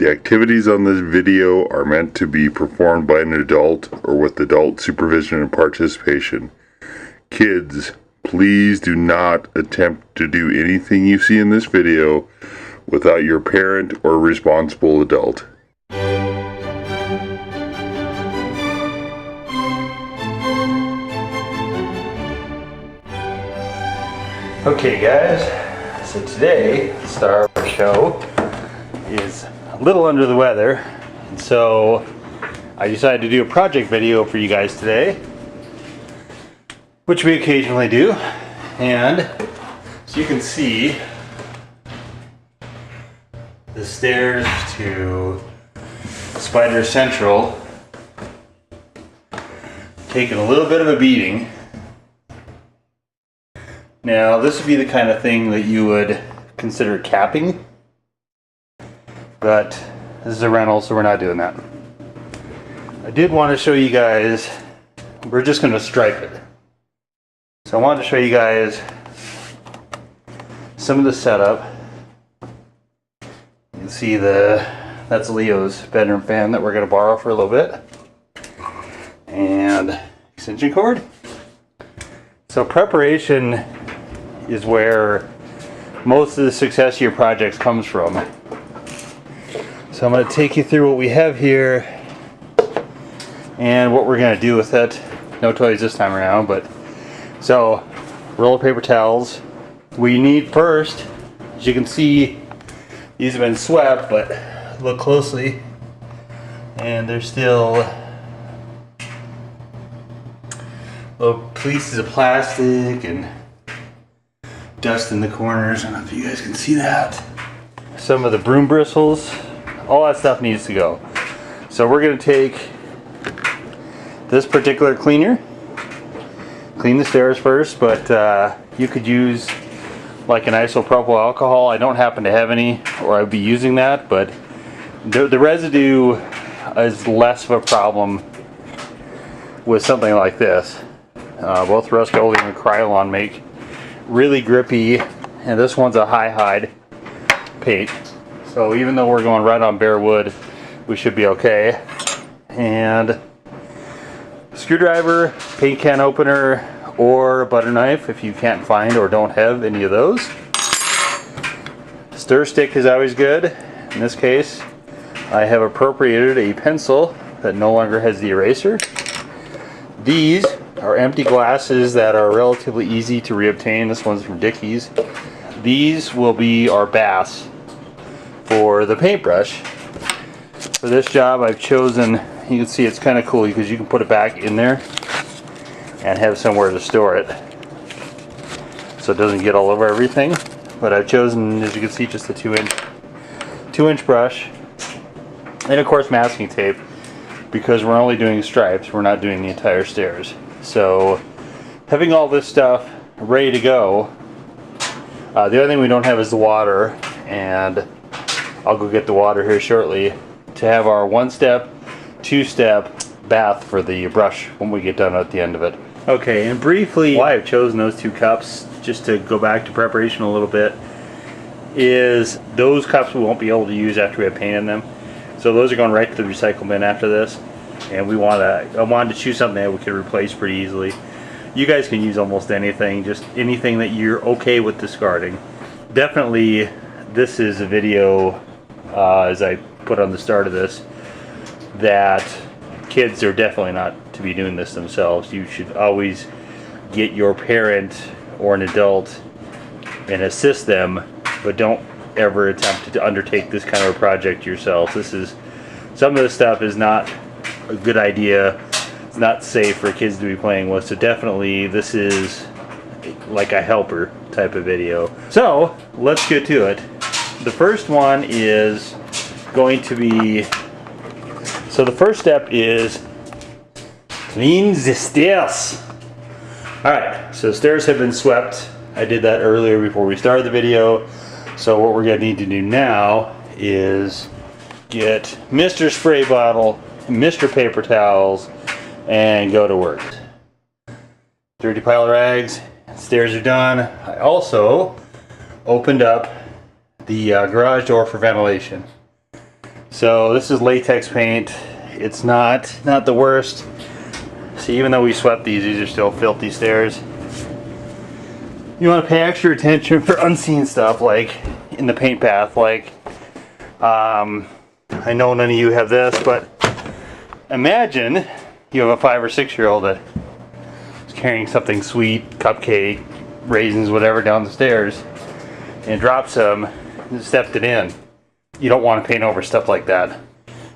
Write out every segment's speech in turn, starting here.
The activities on this video are meant to be performed by an adult or with adult supervision and participation. Kids, please do not attempt to do anything you see in this video without your parent or responsible adult. Okay guys, so today the star of our show is a little under the weather, and so I decided to do a project video for you guys today, which we occasionally do. And so you can see the stairs to Spider Central taking a little bit of a beating. Now this would be the kind of thing that you would consider capping, but this is a rental, so we're not doing that. I did want to show you guys, we're just going to stripe it. So I wanted to show you guys some of the setup. You can see that's Leo's bedroom fan that we're going to borrow for a little bit. And extension cord. So preparation is where most of the success of your projects comes from. So I'm going to take you through what we have here and what we're going to do with it. No toys this time around, but so roll of paper towels. We need first, as you can see, these have been swept, but look closely and there's still little pieces of plastic and dust in the corners. I don't know if you guys can see that. Some of the broom bristles, all that stuff needs to go. So we're going to take this particular cleaner, clean the stairs first, but you could use like an isopropyl alcohol. I don't happen to have any, or I'd be using that, but the residue is less of a problem with something like this. Both Rust-Oleum and Krylon make really grippy, and this one's a hide paint, so even though we're going right on bare wood, we should be okay. And screwdriver, paint can opener, or a butter knife if you can't find or don't have any of those. Stir stick is always good. In this case, I have appropriated a pencil that no longer has the eraser. These are empty glasses that are relatively easy to reobtain. This one's from Dickies. These will be our baths for the paintbrush. For this job I've chosen, you can see it's kind of cool because you can put it back in there and have somewhere to store it so it doesn't get all over everything. But I've chosen, as you can see, just a 2-inch brush, and of course masking tape, because we're only doing stripes, we're not doing the entire stairs. So having all this stuff ready to go, the other thing we don't have is the water, and I'll go get the water here shortly to have our 1-step, 2-step bath for the brush when we get done at the end of it. Okay, and briefly why I've chosen those 2 cups, just to go back to preparation a little bit, is those cups we won't be able to use after we have paint in them. So those are going right to the recycle bin after this. And I wanted to choose something that we could replace pretty easily. You guys can use almost anything, just anything that you're okay with discarding. Definitely, this is a video, as I put on the start of this, that kids are definitely not to be doing this themselves. You should always get your parent or an adult and assist them, but don't ever attempt to undertake this kind of a project yourself. Some of this stuff is not a good idea. It's not safe for kids to be playing with, so definitely this is like a helper type of video. So let's get to it. The first one is going to be, so the first step is clean the stairs. Alright, so the stairs have been swept. I did that earlier before we started the video. So what we're going to need to do now is get Mr. Spray Bottle, Mr. Paper Towels, and go to work. Dirty pile of rags, stairs are done. I also opened up the garage door for ventilation. So this is latex paint. It's not the worst. See, even though we swept these are still filthy stairs. You want to pay extra attention for unseen stuff, like in the paint path. Like, I know none of you have this, but imagine you have a 5 or 6 year old that is carrying something sweet, cupcake, raisins, whatever, down the stairs, and drops them and stepped it in. You don't want to paint over stuff like that.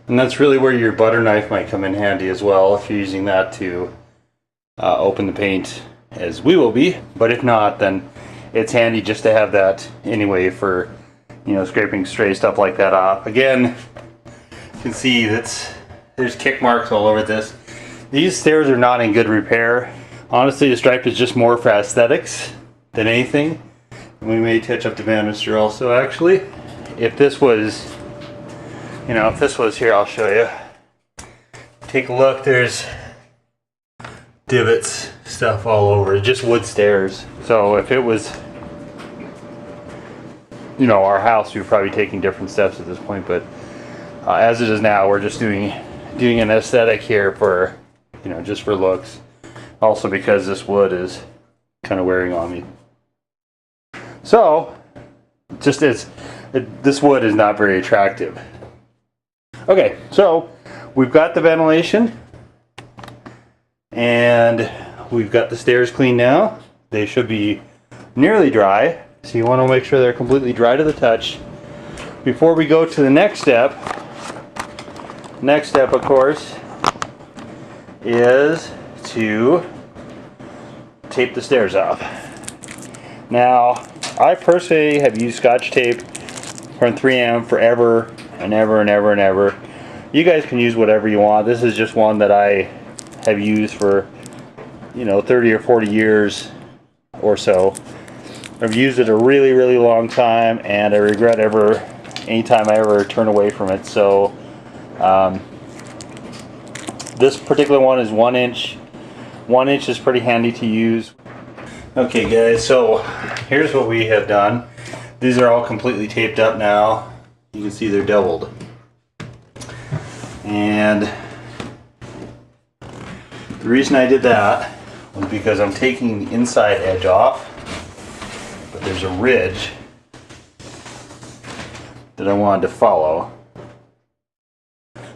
And that's really where your butter knife might come in handy as well, if you're using that to open the paint, as we will be. But if not, then it's handy just to have that anyway for, you know, scraping stray stuff like that off. Again, you can see there's kick marks all over this. These stairs are not in good repair. Honestly, the stripe is just more for aesthetics than anything. And we may touch up the banister also, actually. If this was, you know, if this was here, I'll show you. Take a look, there's divots, stuff all over, just wood stairs. So if it was, you know, our house, we'd probably be taking different steps at this point, but as it is now, we're just doing an aesthetic here for, you know, just for looks. Also because this wood is kind of wearing on me. So, just this wood is not very attractive. Okay, so we've got the ventilation and we've got the stairs clean now. They should be nearly dry, so you want to make sure they're completely dry to the touch. Before we go to the next step of course is to tape the stairs off. Now, I personally have used Scotch tape from 3M forever and ever and ever and ever. You guys can use whatever you want. This is just one that I have used for, you know, 30 or 40 years or so. I've used it a really, really long time, and I regret anytime I ever turn away from it. So this particular one is 1 inch. 1 inch is pretty handy to use. Okay guys, so here's what we have done. These are all completely taped up now. You can see they're doubled. And the reason I did that was because I'm taking the inside edge off, but there's a ridge that I wanted to follow.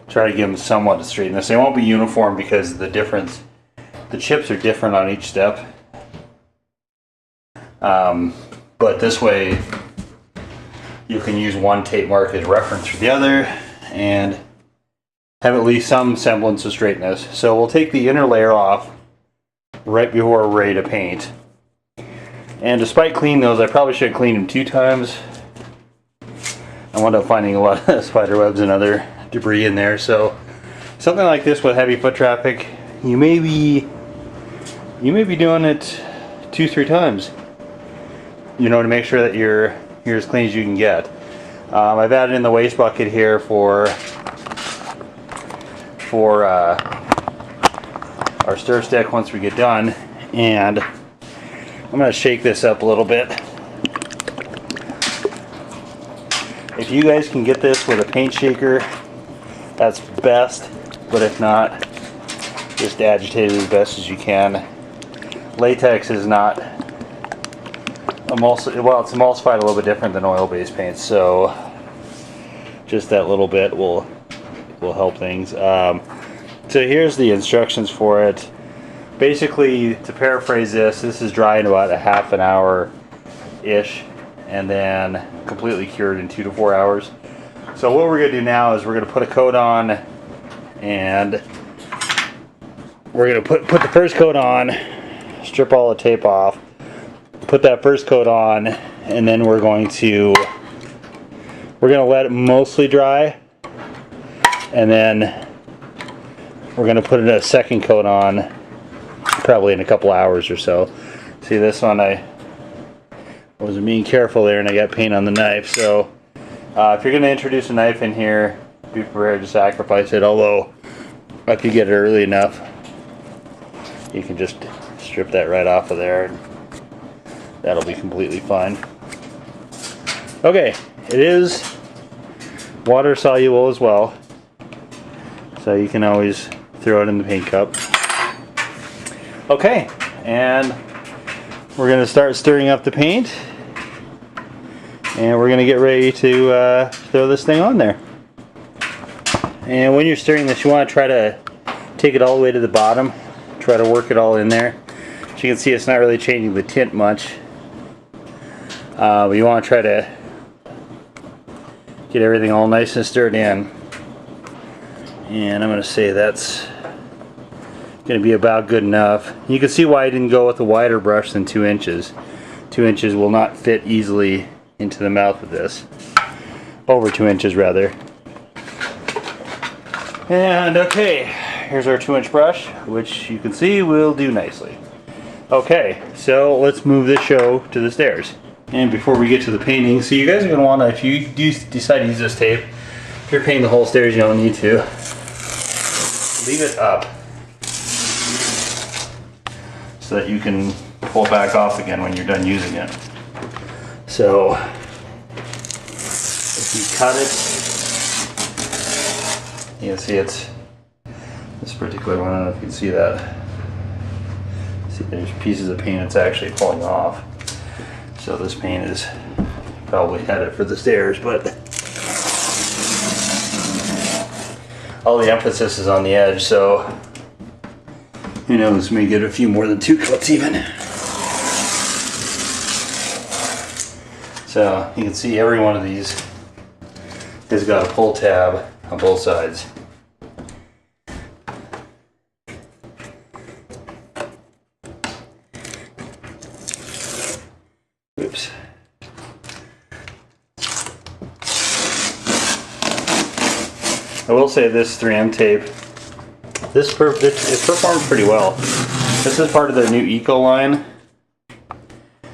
Try to give them somewhat to straighten this. They won't be uniform because the chips are different on each step. But this way you can use one tape mark as reference for the other and have at least some semblance of straightness. So we'll take the inner layer off right before we're ready to paint. And despite cleaning those, I probably should have cleaned them 2 times. I wound up finding a lot of spider webs and other debris in there. So something like this with heavy foot traffic, you may be doing it 2-3 times, you know, to make sure that you're as clean as you can get. I've added in the waste bucket here for our stir stick once we get done, and I'm going to shake this up a little bit. If you guys can get this with a paint shaker, that's best, but if not, just agitate it as best as you can. Latex is not it's emulsified a little bit different than oil-based paints, so just that little bit will help things. So here's the instructions for it. Basically, to paraphrase this is dry in about a half an hour-ish, and then completely cured in 2 to 4 hours. So what we're going to do now is we're going to put a coat on, and we're going to put the first coat on, strip all the tape off, put that first coat on, and then we're going to let it mostly dry, and then we're going to put a second coat on probably in a couple hours or so. See, this one I wasn't being careful there and I got paint on the knife. So if you're going to introduce a knife in here, be prepared to sacrifice it, although if you get it early enough you can just strip that right off of there and that'll be completely fine. Okay, it is water soluble as well, so you can always throw it in the paint cup. Okay, and we're going to start stirring up the paint, and we're going to get ready to throw this thing on there. And when you're stirring this, you want to try to take it all the way to the bottom, try to work it all in there. As you can see, it's not really changing the tint much, but you want to try to get everything all nice and stirred in. And I'm going to say that's going to be about good enough. You can see why I didn't go with a wider brush than 2 inches. 2 inches will not fit easily into the mouth of this. Over 2 inches rather. And okay, here's our 2-inch brush, which you can see will do nicely. Okay, so let's move this show to the stairs. And before we get to the painting, so you guys are going to want to, if you do decide to use this tape, if you're painting the whole stairs, you don't need to. Leave it up so that you can pull it back off again when you're done using it. So if you cut it, you can see it's this particular one. I don't know if you can see that. See, there's pieces of paint that's actually pulling off. So this paint is probably headed for the stairs, but all the emphasis is on the edge, so who knows, may get a few more than 2 coats even. So you can see every one of these has got a pull tab on both sides. Oops. I will say this 3M tape, it performs pretty well. This is part of their new Eco line,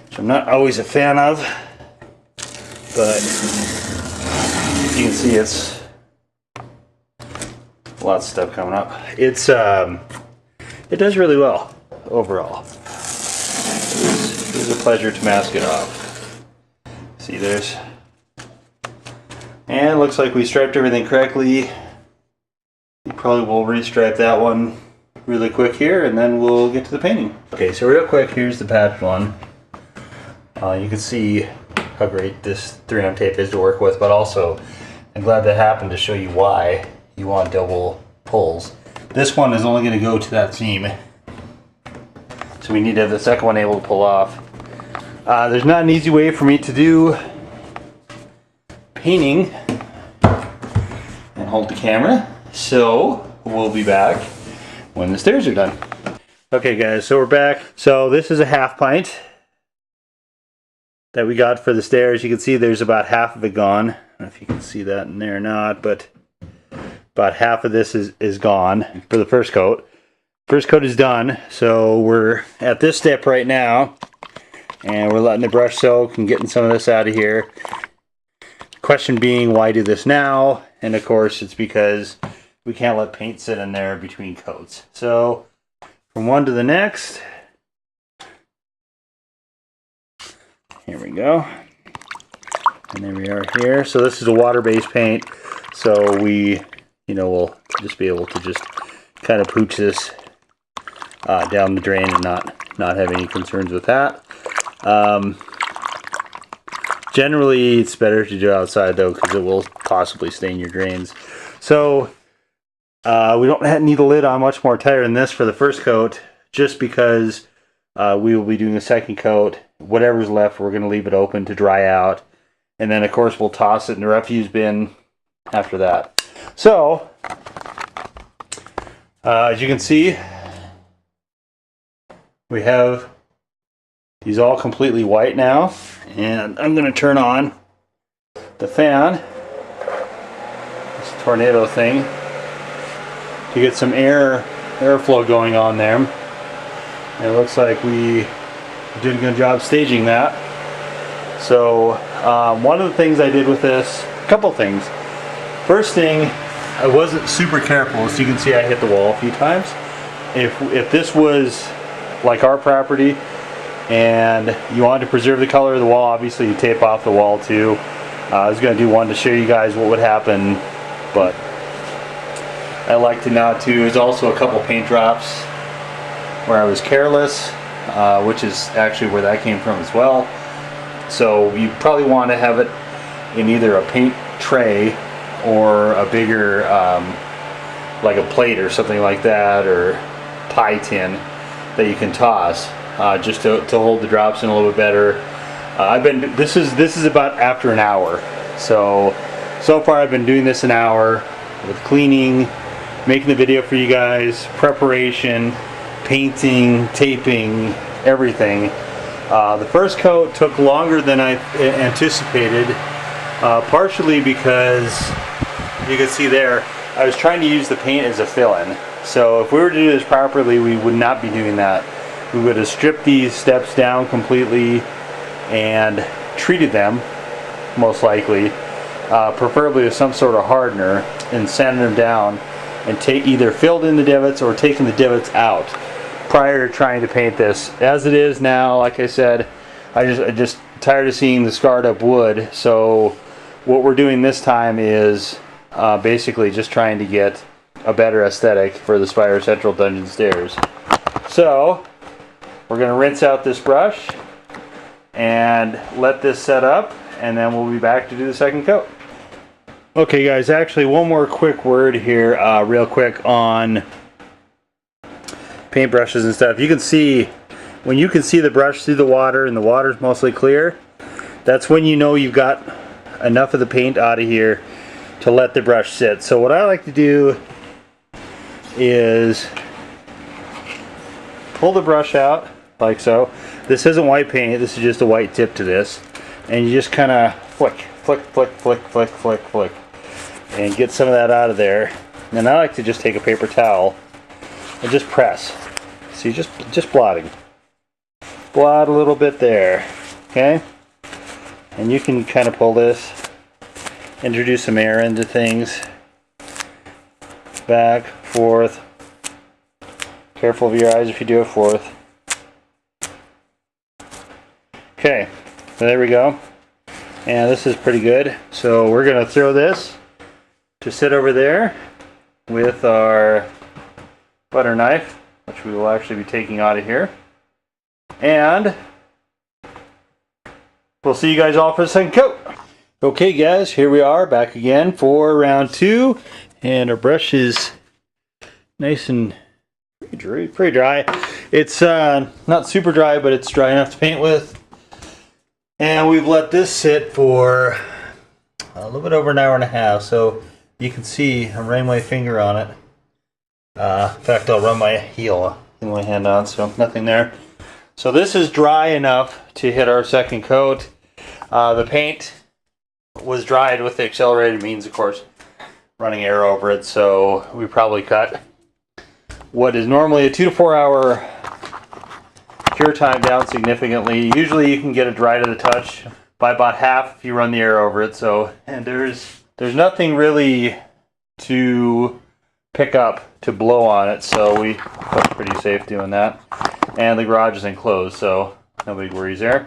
which I'm not always a fan of, but you can see it's lots of stuff coming up. It does really well overall. It was a pleasure to mask it off. See, there's, and it looks like we striped everything correctly. You probably will restripe that one really quick here, and then we'll get to the painting. Okay, so real quick, here's the patched one. You can see how great this 3M tape is to work with, but also I'm glad that happened to show you why you want double pulls. This one is only going to go to that seam, so we need to have the second one able to pull off. There's not an easy way for me to do painting and hold the camera, so we'll be back when the stairs are done. Okay guys, so we're back. So this is a half pint that we got for the stairs. You can see there's about half of it gone. I don't know if you can see that in there or not, but about half of this is gone for the first coat. First coat is done, so we're at this step right now, and we're letting the brush soak and getting some of this out of here. Question being, why do this now? And of course it's because we can't let paint sit in there between coats. So from one to the next, here we go, and there we are here. So this is a water-based paint, so we, we'll just be able to just kind of pooch this down the drain and not have any concerns with that. Generally it's better to do outside though, because it will possibly stain your drains. So we don't need the lid on much more tighter than this for the first coat, just because we will be doing the second coat. Whatever's left, we're going to leave it open to dry out, and then of course we'll toss it in the refuse bin after that. So as you can see, we have these all completely white now, and I'm going to turn on the fan, this tornado thing, to get some airflow going on there. And it looks like we did a good job staging that. So one of the things I did with this, a couple things. First thing, I wasn't super careful. As you can see, I hit the wall a few times. If this was like our property and you wanted to preserve the color of the wall, obviously you tape off the wall too. I was going to do one to show you guys what would happen, but I like to not to. There's also a couple paint drops where I was careless, which is actually where that came from as well. So you probably want to have it in either a paint tray or a bigger, like a plate or something like that, or pie tin that you can toss, just to hold the drops in a little bit better. This is about after an hour. So far I've been doing this an hour with cleaning, making the video for you guys, preparation, painting, taping, everything. The first coat took longer than I anticipated, partially because you can see there I was trying to use the paint as a fill-in. So if we were to do this properly, we would not be doing that. We would have stripped these steps down completely and treated them, most likely, preferably with some sort of hardener, and sanded them down and either filled in the divots or taken the divots out prior to trying to paint this. As it is now, like I said, I just tired of seeing the scarred up wood. So what we're doing this time is basically just trying to get a better aesthetic for the Spire Central Dungeon Stairs. So we're going to rinse out this brush and let this set up, and then we'll be back to do the second coat. Okay guys, actually one more quick word here, real quick, on paintbrushes and stuff. You can see, when you can see the brush through the water and the water's mostly clear, that's when you know you've got enough of the paint out of here to let the brush sit. So what I like to do is pull the brush out like so. This isn't white paint, this is just a white tip to this, and you just kind of flick, flick, flick, flick, flick, flick, flick, and get some of that out of there. And I like to just take a paper towel and just press. See, just blotting. Blot a little bit there, okay? And you can kind of pull this, introduce some air into things. Back, forth. Careful of your eyes if you do it forth. Okay, so there we go. And this is pretty good. So we're going to throw this to sit over there with our butter knife, which we will actually be taking out of here. And we'll see you guys all for the second coat. Okay guys, here we are back again for round 2, and our brush is nice and pretty dry. It's not super dry, but it's dry enough to paint with. And we've let this sit for a little bit over an hour and a half, so you can see I'm running my finger on it. In fact, I'll run my heel in my hand on, so nothing there. So this is dry enough to hit our second coat. The paint was dried with the accelerated means, of course, running air over it, so we probably cut what is normally a 2 to 4 hour cure time down significantly. Usually you can get it dry to the touch by about half if you run the air over it. So, and there's nothing really to pick up to blow on it, so we felt pretty safe doing that. And the garage is enclosed, so no big worries there.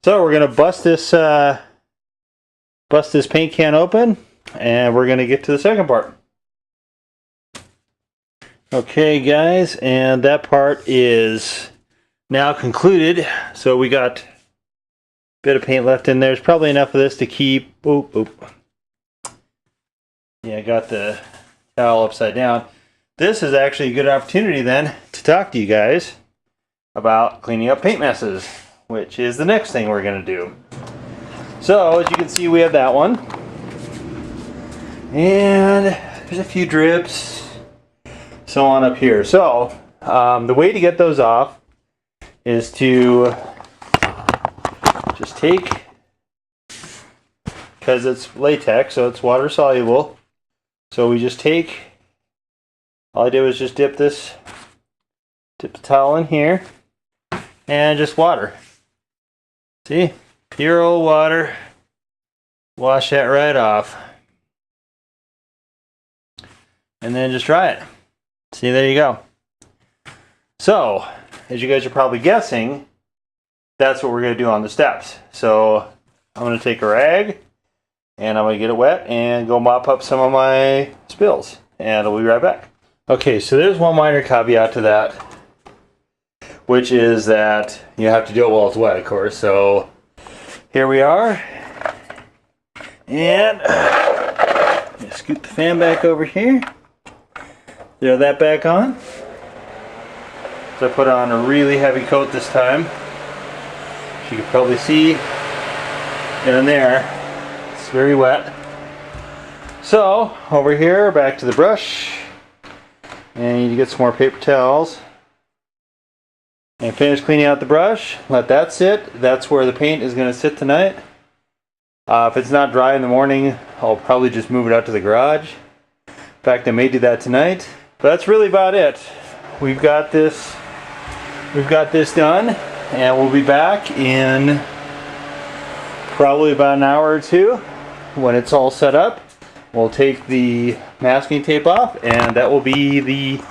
So we're gonna bust this paint can open, and we're gonna get to the second part. Okay guys, and that part is now concluded. So we got a bit of paint left in there. There's probably enough of this to keep. Yeah, I got the towel upside down. This is actually a good opportunity then to talk to you guys about cleaning up paint messes, which is the next thing we're going to do. So as you can see, we have that one, and there's a few drips, so on up here. So the way to get those off is to just take, because it's latex, so it's water soluble, so we just take, all I did was just dip the towel in here and just water. See, pure old water, wash that right off, and then just dry it. See, there you go. So as you guys are probably guessing, that's what we're going to do on the steps. So I'm going to take a rag and I'm going to get it wet and go mop up some of my spills, and I'll be right back. Okay, so there's one minor caveat to that, which is that you have to do it while it's wet, of course. So here we are, and scoot the fan back over here, throw that back on. So I put on a really heavy coat this time. As you can probably see in there, it's very wet. So over here, back to the brush, and you need to get some more paper towels and finish cleaning out the brush. Let that sit. That's where the paint is going to sit tonight. If it's not dry in the morning, I'll probably just move it out to the garage. In fact, I may do that tonight. But that's really about it. We've got this done, and we'll be back in probably about an hour or two when it's all set up. We'll take the masking tape off, and that will be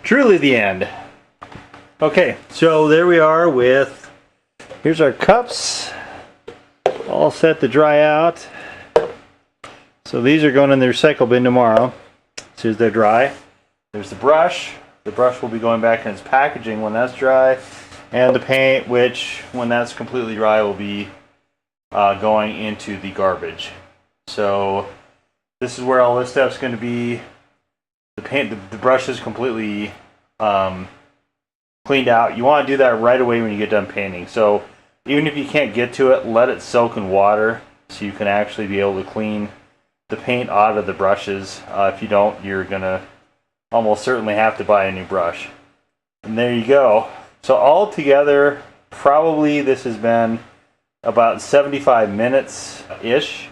truly the end. Okay, so there we are with, here's our cups, all set to dry out. So these are going in the recycle bin tomorrow, as soon as they're dry. There's the brush. The brush will be going back in its packaging when that's dry. And the paint, which when that's completely dry will be going into the garbage. So this is where all this stuff's going to be. The paint, the brush is completely cleaned out. You want to do that right away when you get done painting. So even if you can't get to it, let it soak in water so you can actually be able to clean the paint out of the brushes. If you don't, you're going to almost certainly have to buy a new brush. And there you go. So all together, probably this has been about 75 minutes-ish.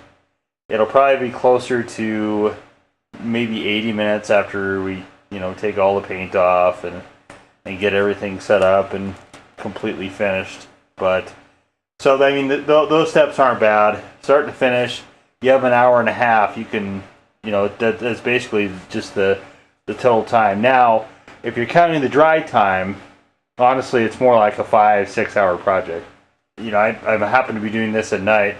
It'll probably be closer to maybe 80 minutes after we, take all the paint off and get everything set up and completely finished. But so I mean, those steps aren't bad. Start to finish, you have an hour and a half. You can, that's basically just the total time. Now, if you're counting the dry time, honestly, it's more like a 5-6 hour project. I happen to be doing this at night,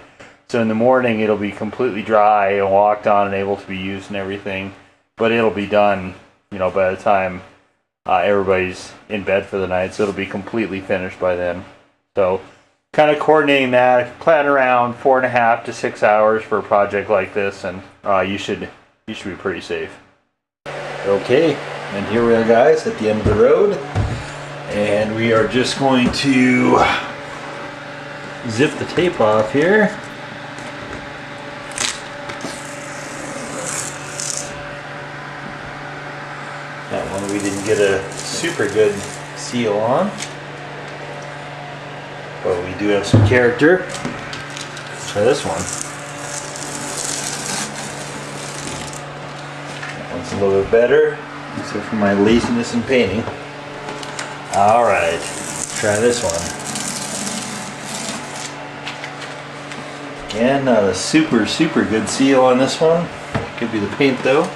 so in the morning it'll be completely dry and walked on and able to be used and everything. But it'll be done, by the time everybody's in bed for the night, so it'll be completely finished by then. So, kind of coordinating that, plan around 4.5 to 6 hours for a project like this, and you should be pretty safe. Okay, and here we are, guys, at the end of the road, and we are just going to zip the tape off here. That one we didn't get a super good seal on, but we do have some character. Let's try this one. That one's a little bit better, except for my laziness in painting. Alright, let's try this one. Again, not a super good seal on this one. Could be the paint though.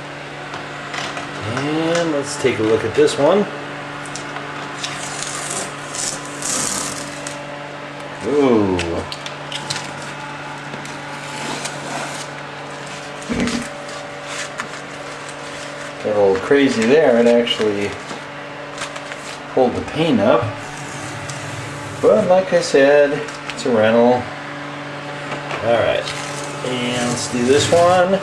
And let's take a look at this one. Ooh. Got a little crazy there. It actually pulled the paint up. But like I said, it's a rental. Alright. And let's do this one.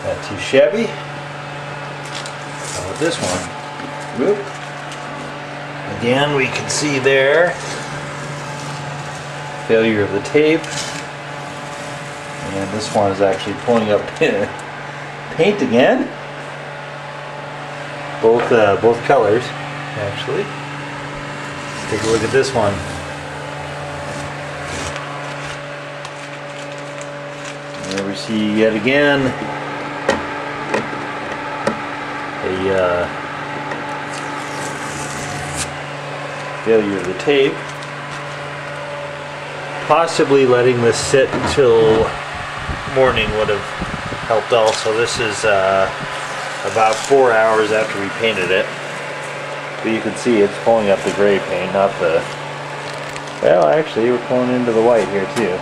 Not too shabby. How about this one? Whoop. Again, we can see there failure of the tape. And this one is actually pulling up paint again. Both colors, actually. Let's take a look at this one. There we see yet again a failure of the tape. Possibly letting this sit until morning would have helped also. This is about 4 hours after we painted it. But you can see it's pulling up the gray paint, not the... Well, actually, we're pulling into the white here too.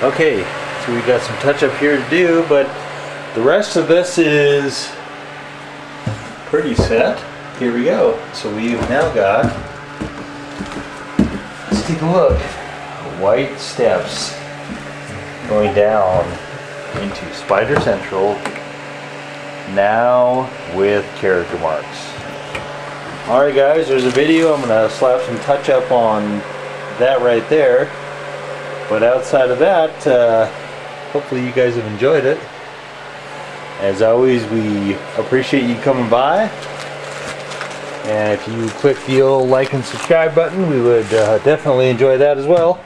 Okay, so we got some touch up here to do, but the rest of this is pretty set. Here we go. So we've now got, let's take a look, white steps going down into Spider Central, now with character marks. Alright guys, there's a video. I'm going to slap some touch up on that right there. But outside of that, hopefully you guys have enjoyed it. As always, we appreciate you coming by. And if you click the old like and subscribe button, we would definitely enjoy that as well.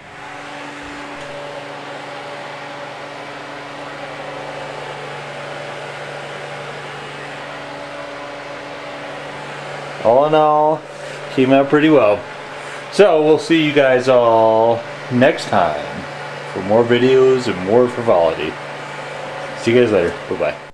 All in all, came out pretty well. So we'll see you guys all next time for more videos and more frivolity. See you guys later. Bye-bye.